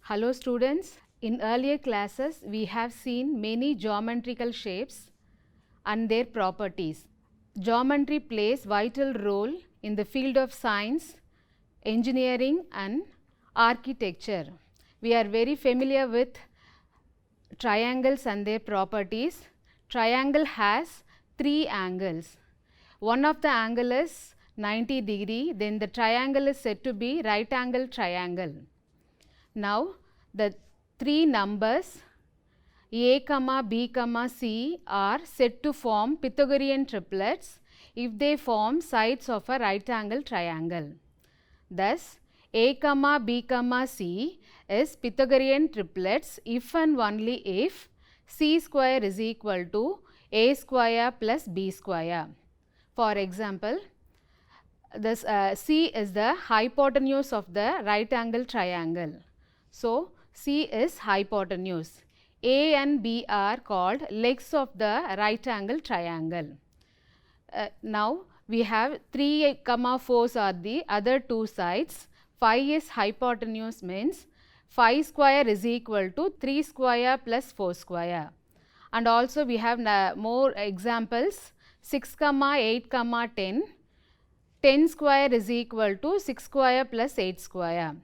Hello students, in earlier classes we have seen many geometrical shapes and their properties. Geometry plays vital role in the field of science, engineering and architecture. We are very familiar with triangles and their properties. Triangle has three angles. One of the angle is 90 degree, then the triangle is said to be right angle triangle. Now, the three numbers a, b, c are said to form Pythagorean triplets if they form sides of a right angle triangle. Thus, a, b, c is Pythagorean triplets if and only if c square is equal to a square plus b square. For example, this c is the hypotenuse of the right angle triangle. So, C is hypotenuse. A and B are called legs of the right angle triangle. Now, we have 3, 4 are the other two sides. 5 is hypotenuse means 5 square is equal to 3 square plus 4 square. And also we have more examples 6, 8, 10. 10 square is equal to 6 square plus 8 square.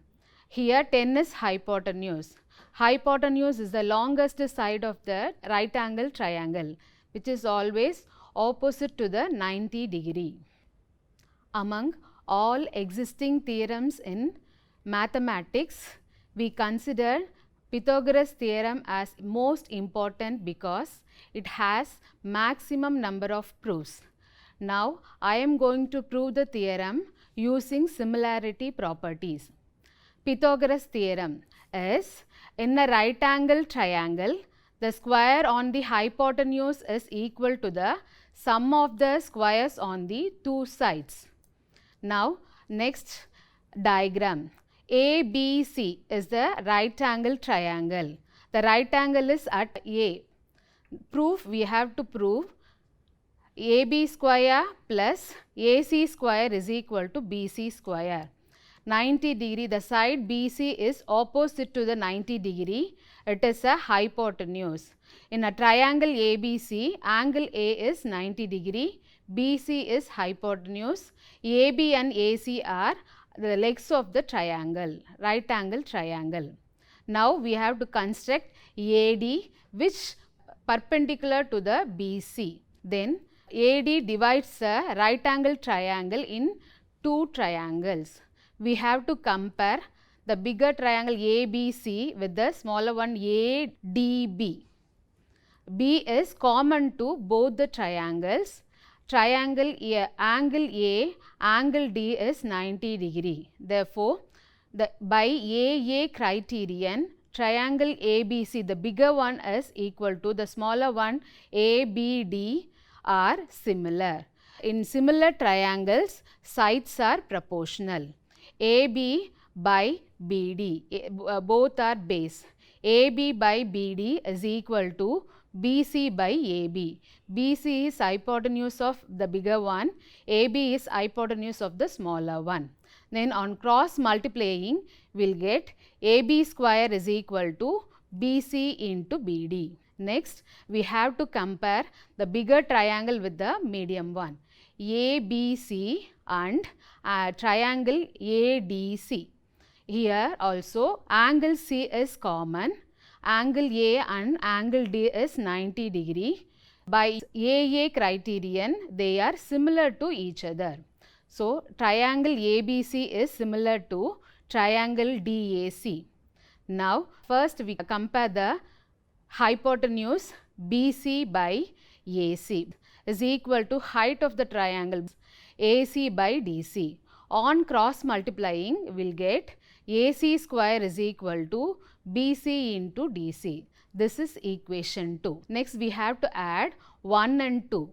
Here 10 is hypotenuse. Hypotenuse is the longest side of the right angle triangle, which is always opposite to the 90 degree. Among all existing theorems in mathematics, we consider Pythagoras theorem as most important because it has maximum number of proofs. Now, I am going to prove the theorem using similarity properties. Pythagoras theorem is in a right angle triangle, the square on the hypotenuse is equal to the sum of the squares on the two sides. Now, next diagram. ABC is the right angle triangle. The right angle is at A. Proof, we have to prove AB square plus AC square is equal to BC square. 90 degree, the side BC is opposite to the 90 degree, it is a hypotenuse. In a triangle ABC, angle A is 90 degree, BC is hypotenuse, AB and AC are the legs of the triangle, right angle triangle. Now, we have to construct AD which perpendicular to the BC. Then, AD divides a right angle triangle in two triangles. We have to compare the bigger triangle ABC with the smaller one ADB. B is common to both the triangles. Triangle angle A, angle D is 90 degree. Therefore, by AA criterion, triangle ABC, the bigger one is equal to the smaller one ABD are similar. In similar triangles, sides are proportional. AB by BD, both are base. AB by BD is equal to BC by AB. BC is hypotenuse of the bigger one, AB is hypotenuse of the smaller one. Then on cross multiplying, we will get AB square is equal to BC into BD. Next, we have to compare the bigger triangle with the medium one. ABC and triangle ADC. Here also angle C is common, angle A and angle D is 90 degree. By AA criterion, they are similar to each other. So, triangle ABC is similar to triangle DAC. Now, first we compare the hypotenuse BC by AC is equal to height of the triangle AC by DC. On cross multiplying, we will get AC square is equal to BC into DC. This is equation 2. Next, we have to add 1 and 2.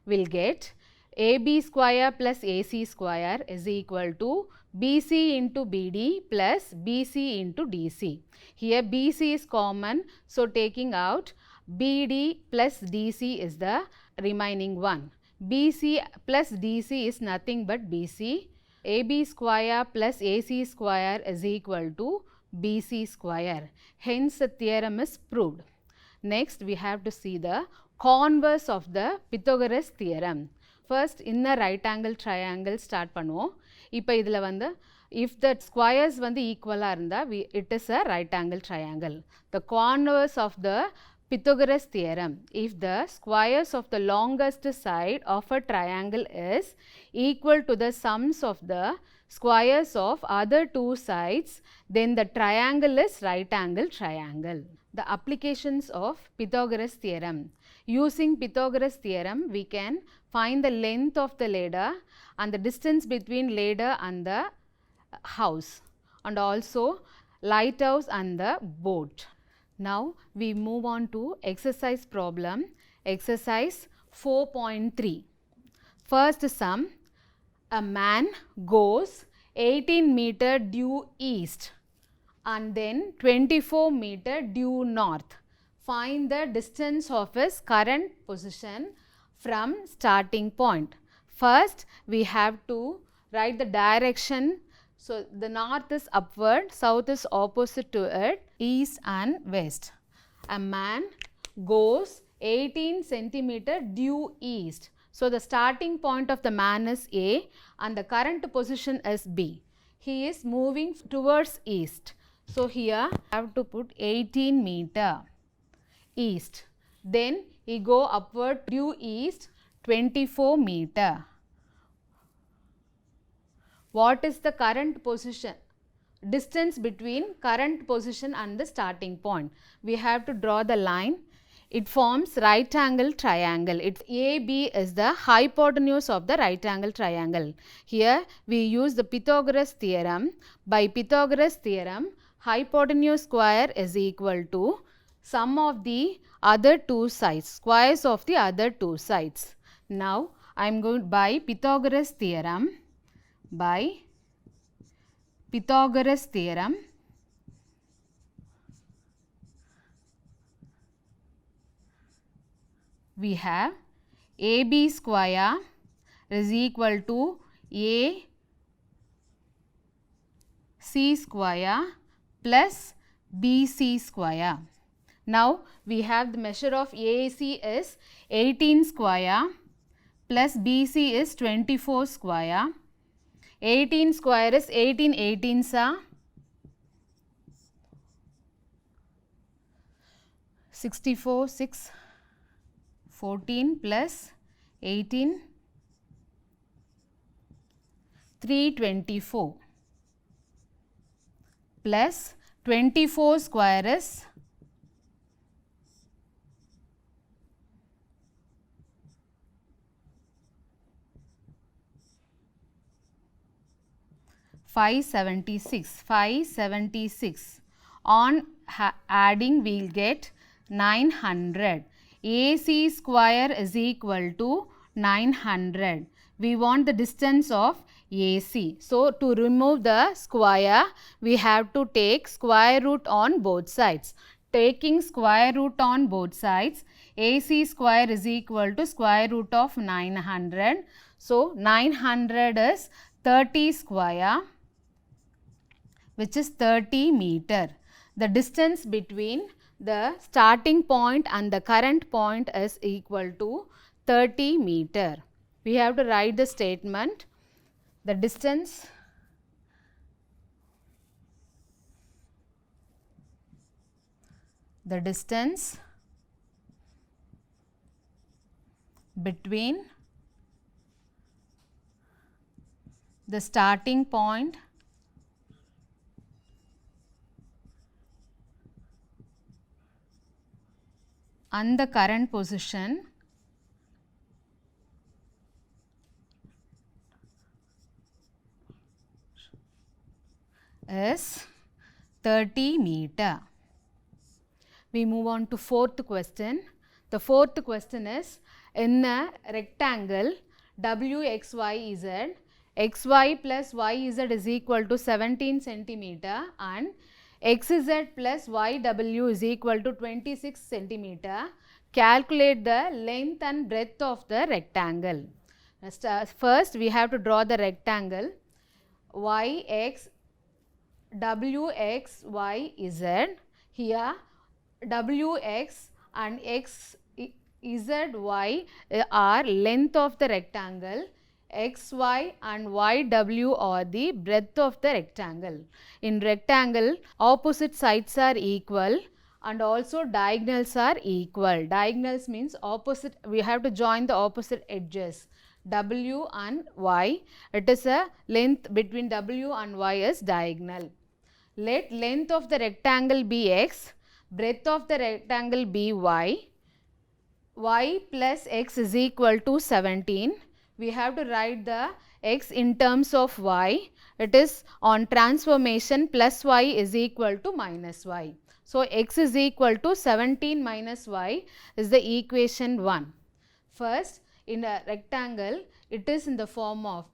We will get AB square plus AC square is equal to BC into BD plus BC into DC. Here BC is common, so taking out BD plus DC is the remaining one. BC plus DC is nothing but BC. AB square plus AC square is equal to BC square. Hence the theorem is proved. Next we have to see the converse of the Pythagoras theorem. First in the right angle triangle start பண்ணுவோம். இப்போ இதில் வந்து if the squares வந்து ஈக்குவலாக இருந்தால் it is a right angle triangle. The converse of the Pythagoras theorem, if the squares of the longest side of a triangle is equal to the sums of the squares of other two sides, then the triangle is right angle triangle. The applications of Pythagoras theorem. Using Pythagoras theorem, we can find the length of the ladder and the distance between ladder and the house, and also lighthouse and the boat. Now we move on to exercise problem, exercise 4.3. First sum, a man goes 18 meter due east and then 24 meter due north. Find the distance of his current position from starting point. First we have to write the direction. So the north is upward, south is opposite to it, east and west. A man goes 18 centimeter due east. So the starting point of the man is A and the current position is B. He is moving towards east. So here I have to put 18 meter east. Then he go upward due east 24 meter. What is the current position? Distance between current position and the starting point. We have to draw the line. It forms right angle triangle. AB is the hypotenuse of the right angle triangle. Here we use the Pythagoras theorem. By Pythagoras theorem, hypotenuse square is equal to sum of the other two sides, squares of the other two sides. Now I am going by Pythagoras theorem. By Pythagoras theorem, we have AB square is equal to AC square plus BC square. Now we have the measure of AC is 18 square plus BC is 24 square. 18 square is 18 18s are 64, 6, 14 plus 18, 324 plus 24 square is 576. On adding we will get 900. AC square is equal to 900. We want the distance of AC. So to remove the square, we have to take square root on both sides. Taking square root on both sides, AC square is equal to square root of 900. So 900 is 30 square, which is 30 meter. The distance between the starting point and the current point is equal to 30 meter. We have to write the statement. The distance between the starting point and the current position is 30 meter. We move on to fourth question. The fourth question is, in a rectangle WXYZ, XY plus YZ is equal to 17 centimeter and XZ plus YW is equal to 26 centimeter. Calculate the length and breadth of the rectangle. First we have to draw the rectangle. YX W, X, Y, Z. Here W, X and X, Z, Y are length of the rectangle. X, Y and Y, W are the breadth of the rectangle. In rectangle, opposite sides are equal and also diagonals are equal. Diagonals means opposite, we have to join the opposite edges. W and Y, it is a length between W and Y is diagonal. Let length of the rectangle be X, breadth of the rectangle be Y. Y plus X is equal to 17. We have to write the X in terms of Y. It is on transformation plus Y is equal to minus Y. So, X is equal to 17 minus Y is the equation 1. First, in a rectangle, it is in the form of,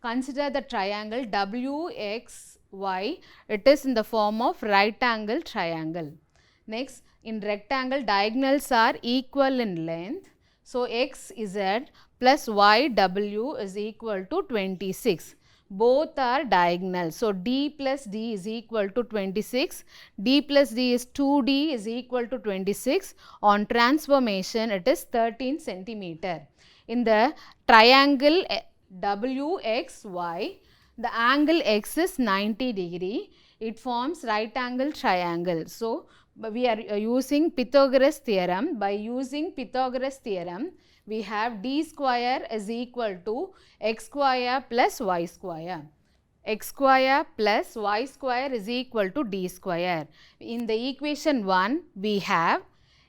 consider the triangle WXY, it is in the form of right angle triangle. Next, in rectangle, diagonals are equal in length. So, XZ plus YW is equal to 26. Both are diagonal. So, D plus D is equal to 26. D plus D is 2D is equal to 26. On transformation, it is 13 centimeter. In the triangle WXY, the angle X is 90 degree. It forms right angle triangle. So, we are using Pythagoras theorem. By using Pythagoras theorem, we have D square is equal to X square plus Y square. X square plus Y square is equal to D square. In the equation 1, we have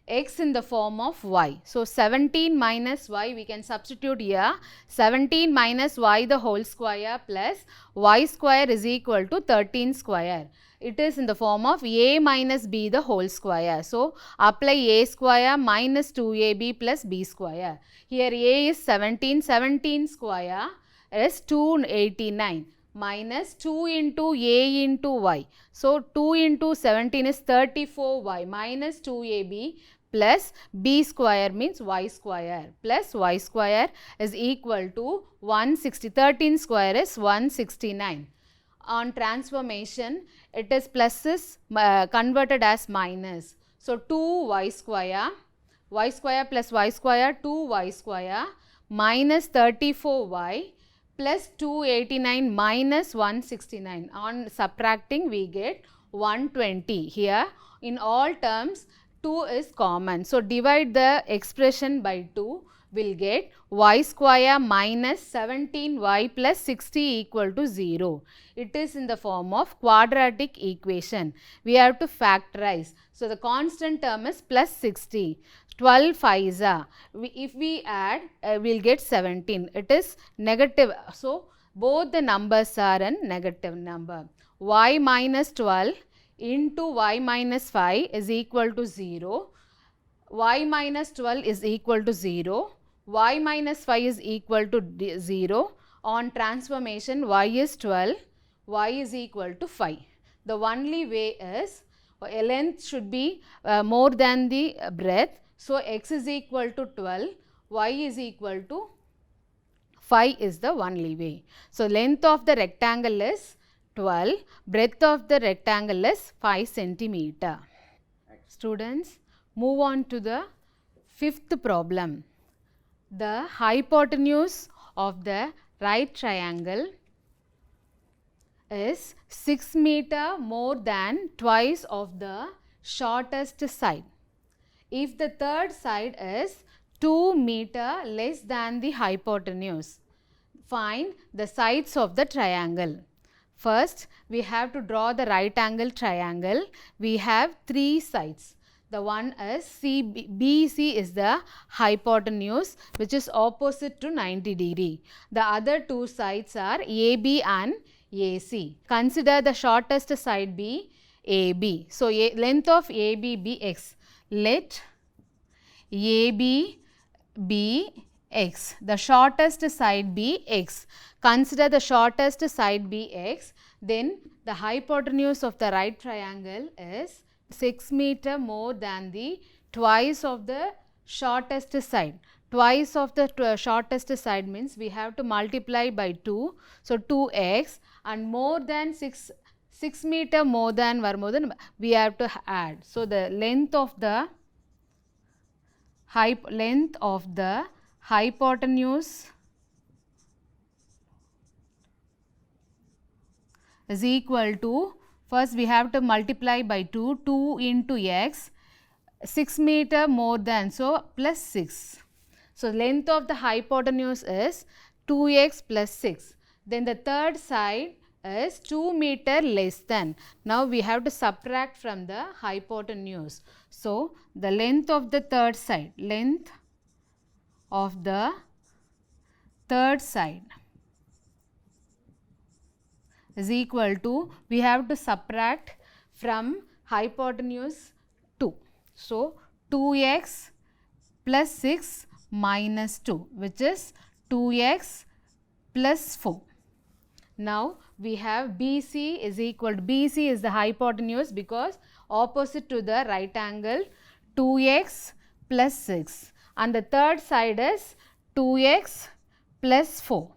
X in the form of Y. So, 17 minus Y, we can substitute here 17 minus Y the whole square plus Y square is equal to 13 square. It is in the form of A minus B the whole square. So, apply A square minus 2AB plus B square. Here A is 17, 17 square is 289 minus 2 into A into Y. So, 2 into 17 is 34Y minus 2AB plus B square means Y square plus Y square is equal to 160. 13 square is 169. On transformation, it is plus is converted as minus. So, 2y square plus y square 2y square minus 34y plus 289 minus 169. On subtracting, we get 120. Here in all terms 2 is common. So, divide the expression by 2, will get y square minus 17y plus 60 equal to 0. It is in the form of quadratic equation. We have to factorize. So, the constant term is plus 60. 12 5s are. If we add, we will get 17. It is negative. So, both the numbers are a negative number. Y minus 12 into y minus 5 is equal to 0. Y minus 12 is equal to 0. Y minus 5 is equal to 0. On transformation, y is 12, y is equal to 5. The only way is length should be more than the breadth. So, x is equal to 12, y is equal to 5 is the only way. So, length of the rectangle is 12, breadth of the rectangle is 5 centimeter. Students, move on to the fifth problem. The hypotenuse of the right triangle is 6 meter more than twice of the shortest side. If the third side is 2 meter less than the hypotenuse, find the sides of the triangle. First, we have to draw the right angle triangle. We have 3 sides. The one is BC is the hypotenuse, which is opposite to 90 degree. The other 2 sides are AB and AC. Consider the shortest side be AB. So, length of AB be x. Let AB be x. The shortest side be x. Consider the shortest side be x. Then the hypotenuse of the right triangle is 6 meter more than the twice of the shortest side. Twice of the shortest side means we have to multiply by 2. So, 2x and more than 6 6 meter more than we have to add. So, the length of the hypotenuse is equal to, first we have to multiply by 2, 2 into x, 6 meter more than, so plus 6. So, length of the hypotenuse is 2x plus 6. Then the third side is 2 meter less than. Now, we have to subtract from the hypotenuse. So, the length of the third side, is equal to, we have to subtract from hypotenuse 2. So, 2x plus 6 minus 2, which is 2x plus 4. Now, we have BC is equal to, BC is the hypotenuse because opposite to the right angle, 2x plus 6, and the third side is 2x plus 4.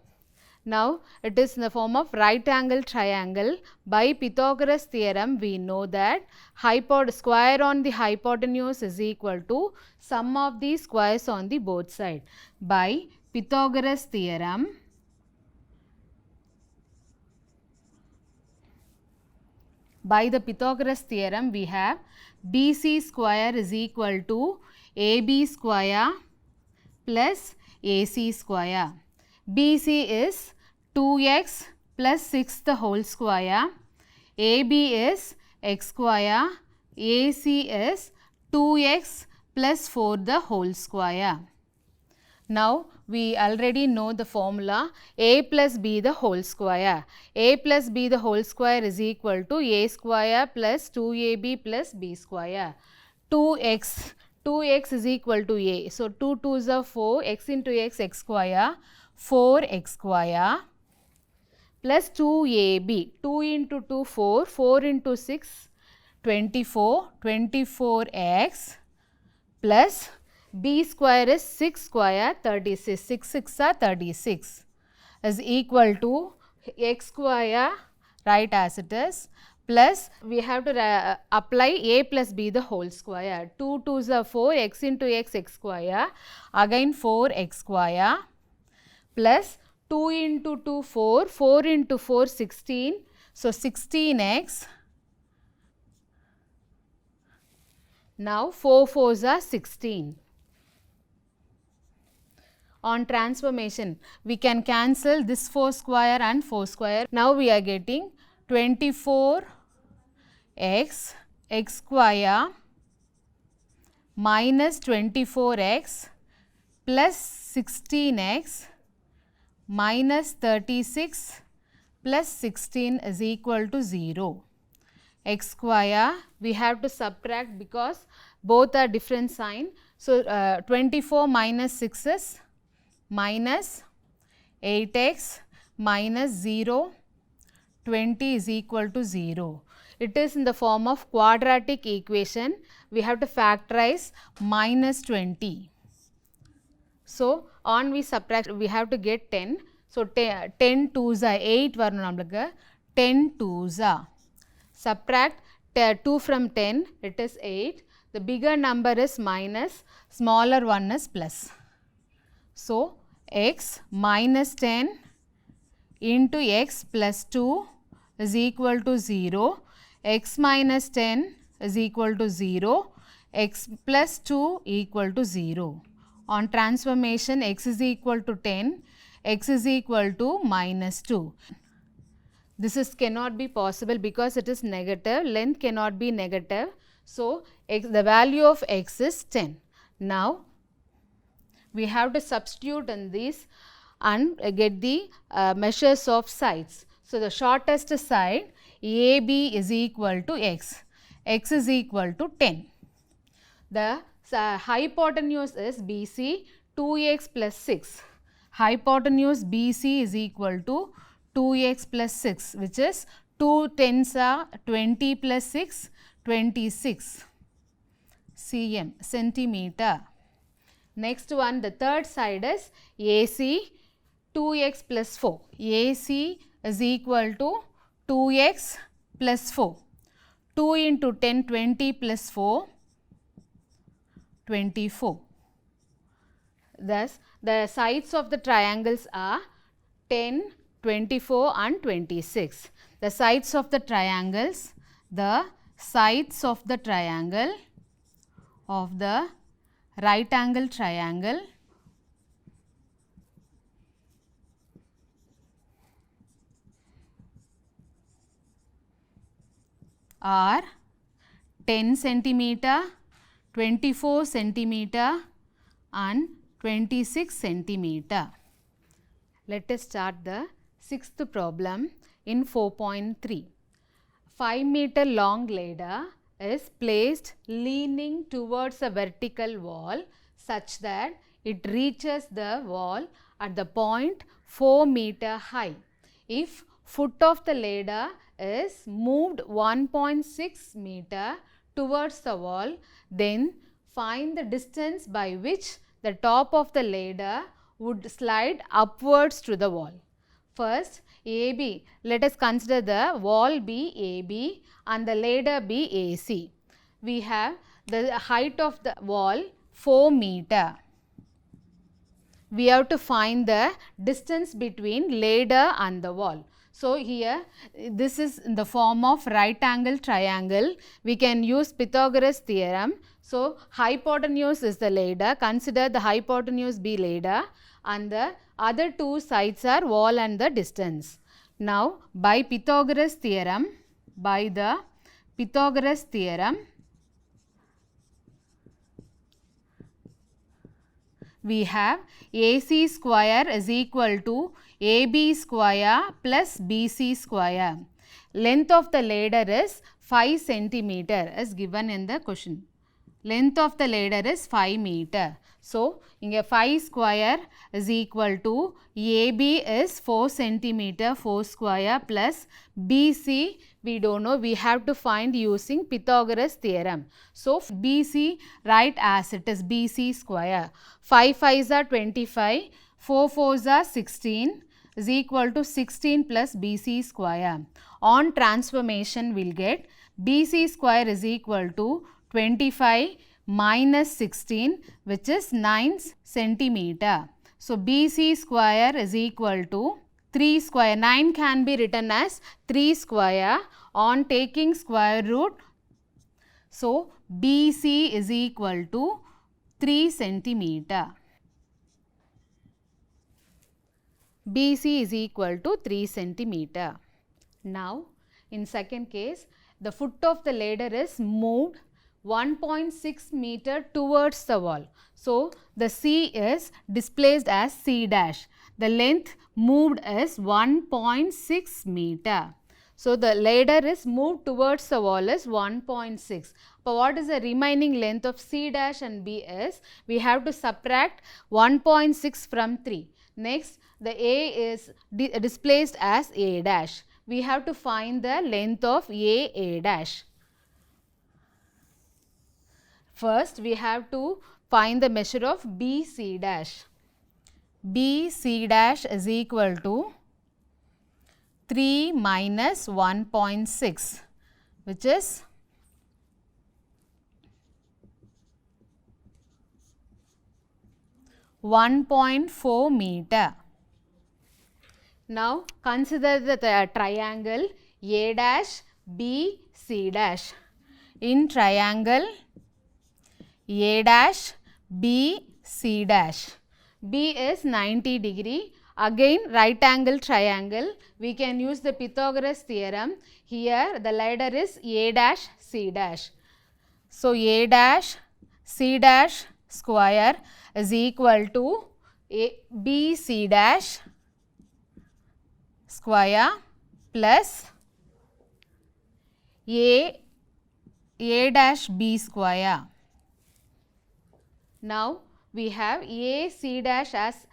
Now, it is in the form of right angle triangle. By Pythagoras theorem, we know that square on the hypotenuse is equal to sum of the squares on the both sides. By Pythagoras theorem, we have BC square is equal to AB square plus AC square. BC is 2x plus 6 the whole square, AB is x square, AC is 2x plus 4 the whole square. Now, we already know the formula a plus b the whole square. A plus b the whole square is equal to a square plus 2ab plus b square. 2x is equal to a. So, 2 2s are 4, x into x, x square, 4x square plus 2ab, 2 into 2, 4, 4 into 6, 24, 24x plus b square is 6 square, 36, 6 6 are 36 is equal to x square, right as it is, plus we have to apply a plus b the whole square. 2 2s are 4, x into x, x square, again 4x square plus 2 into 2, 4, 4 into 4, 16. So, 16x. Now, 4 4s are 16. On transformation, we can cancel this 4 square and 4 square. Now, we are getting 24x x square minus 24x plus 16x minus 36 plus 16 is equal to 0. X square we have to subtract because both are different sign. So, 24 minus 6 is minus 8x minus 0, 20 is equal to 0. It is in the form of quadratic equation. We have to factorize minus 20. So, on we subtract, we have to get 10. So, 10 2s are 8 varum namakku, 10 2s are. Subtract 2 from 10, it is 8. The bigger number is minus, smaller one is plus. So, x minus 10 into x plus 2 is equal to 0, x minus 10 is equal to 0, x plus 2 equal to 0. On transformation, x is equal to 10, x is equal to minus 2. This is cannot be possible because it is negative, length cannot be negative. So, the value of x is 10. Now, we have to substitute in this and get the measures of sides. So, the shortest side AB is equal to x is equal to 10. The hypotenuse is BC 2x plus 6. Hypotenuse BC is equal to 2x plus 6, which is 2 10s are 20 plus 6, 26 cm, centimeter. Next one, the third side is AC 2x plus 4. AC is equal to 2x plus 4. 2 into 10, 20 plus 4, 24. Thus, the sides of the triangles are 10, 24 and 26. The sides of the triangles, of the right angle triangle are 10 centimeter, 24 centimeter and 26 centimeter. Let us start the sixth problem in 4.3. 5 meter long ladder is placed leaning towards a vertical wall such that it reaches the wall at the point 4 meter high. If foot of the ladder is moved 1.6 meter towards the wall, then find the distance by which the top of the ladder would slide upwards to the wall. First, AB, let us consider the wall be AB and the ladder be AC. We have the height of the wall 4 meter. We have to find the distance between ladder and the wall. So, here this is in the form of right angle triangle. We can use Pythagoras theorem. So, hypotenuse is the ladder. Consider the hypotenuse be ladder and the other two sides are wall and the distance. Now, by Pythagoras theorem, we have AC square is equal to AB square plus BC square. Length of the ladder is 5 centimeter as given in the question. Length of the ladder is 5 meter. So, inge 5 square is equal to AB is 4 centimeter 4 square plus BC we don't know, we have to find using Pythagoras theorem. So, BC write as it is BC square. 5 5s are 25, 4 4s are 16 is equal to 16 plus BC square. On transformation we will get BC square is equal to 25 minus 16 which is 9 centimeter. So, BC square is equal to 3 square. 9 can be written as 3 square on taking square root. So, BC is equal to 3 centimeter. BC is equal to 3 centimeter. Now, in second case, the foot of the ladder is moved 1.6 meter towards the wall. So, the C is displaced as C dash. The length moved is 1.6 meter. So, the ladder is moved towards the wall is 1.6. But what is the remaining length of C dash and B is? We have to subtract 1.6 from 3. Next, the A is displaced as A dash. We have to find the length of A dash. First, we have to find the measure of BC dash. BC dash is equal to 3 minus 1.6 which is 1.4 meter. Now, consider the triangle A dash B C dash. In triangle A dash B C dash, B is 90 degree. Again right angle triangle, we can use the Pythagoras theorem. Here the ladder is A dash C dash. So, A dash C dash square is equal to B C dash square plus A dash B square. Now, we have A C dash as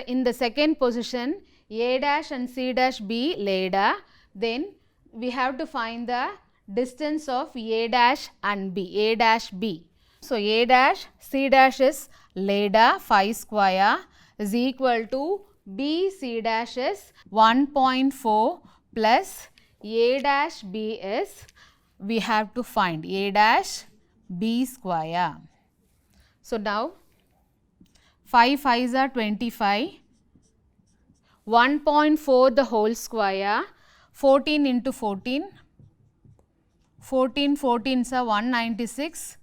in the second position, A dash and C dash be ladder. Then we have to find the distance of A dash and B, A dash B. So, A dash C dash is ladder 5 square is equal to B C dash is 1.4 plus A dash B is, we have to find A dash B square. So now 5 5s are 25, 1.4 the whole square, 14 into 14, 14 14s are 196,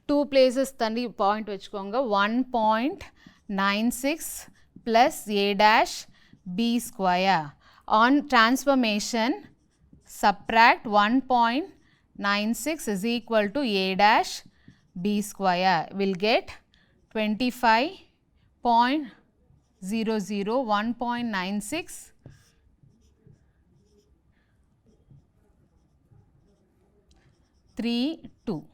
2 places tandi point vechukonga, 1.96 plus A dash B square. On transformation, subtract 1.96 is equal to A dash B square. We'll get 25.00, 1.96 32.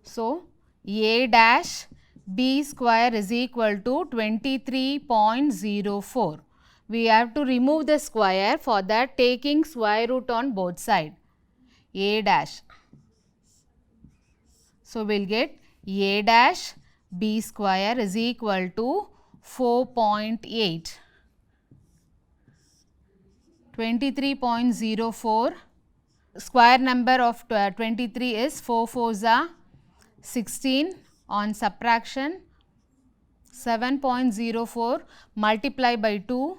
So, A dash B square is equal to 23.04. We have to remove the square, for that taking square root on both sides. A dash. So, we will get A dash B square is equal to 4.8. 23.04. Square number of 23 is 4 4s are 16. On subtraction, 7.04 multiply by 2.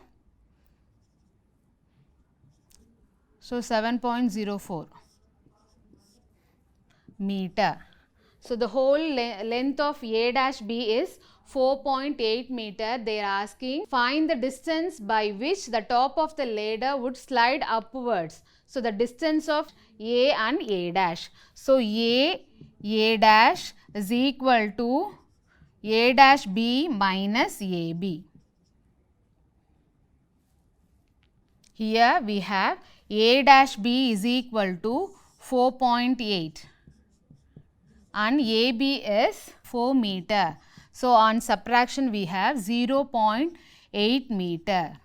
So, 7.04 meter. So, the whole length of A dash B is 4.8 meter. They are asking find the distance by which the top of the ladder would slide upwards. So, the distance of A and A dash. So, A dash is equal to A dash B minus AB. Here we have A dash B is equal to 4.8 and AB is 4 meter. So, on subtraction we have 0.8 meter.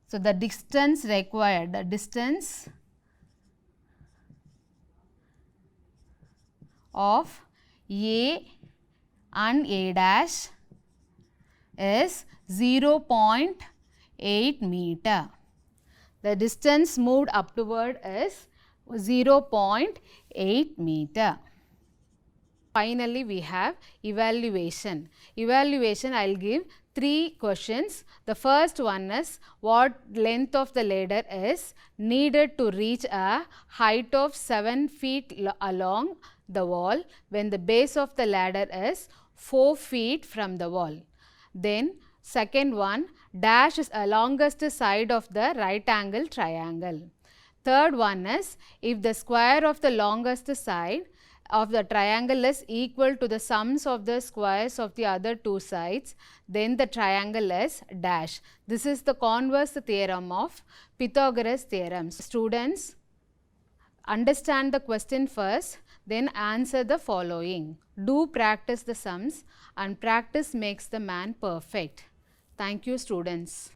So, the distance required, the distance of A and A dash is 0.8 meter. The distance moved upward is 0.8 meter. Finally, we have evaluation. Evaluation, I will give 3 questions. The first one is what length of the ladder is needed to reach a height of 7 feet along the wall when the base of the ladder is 4 feet from the wall. Then second one, dash is the longest side of the right angle triangle. Third one is if the square of the longest side of the triangle is equal to the sums of the squares of the other 2 sides, then the triangle is dash. This is the converse theorem of Pythagoras theorem. Students, understand the question first, then answer the following. Do practice the sums, and practice makes the man perfect. Thank you, students.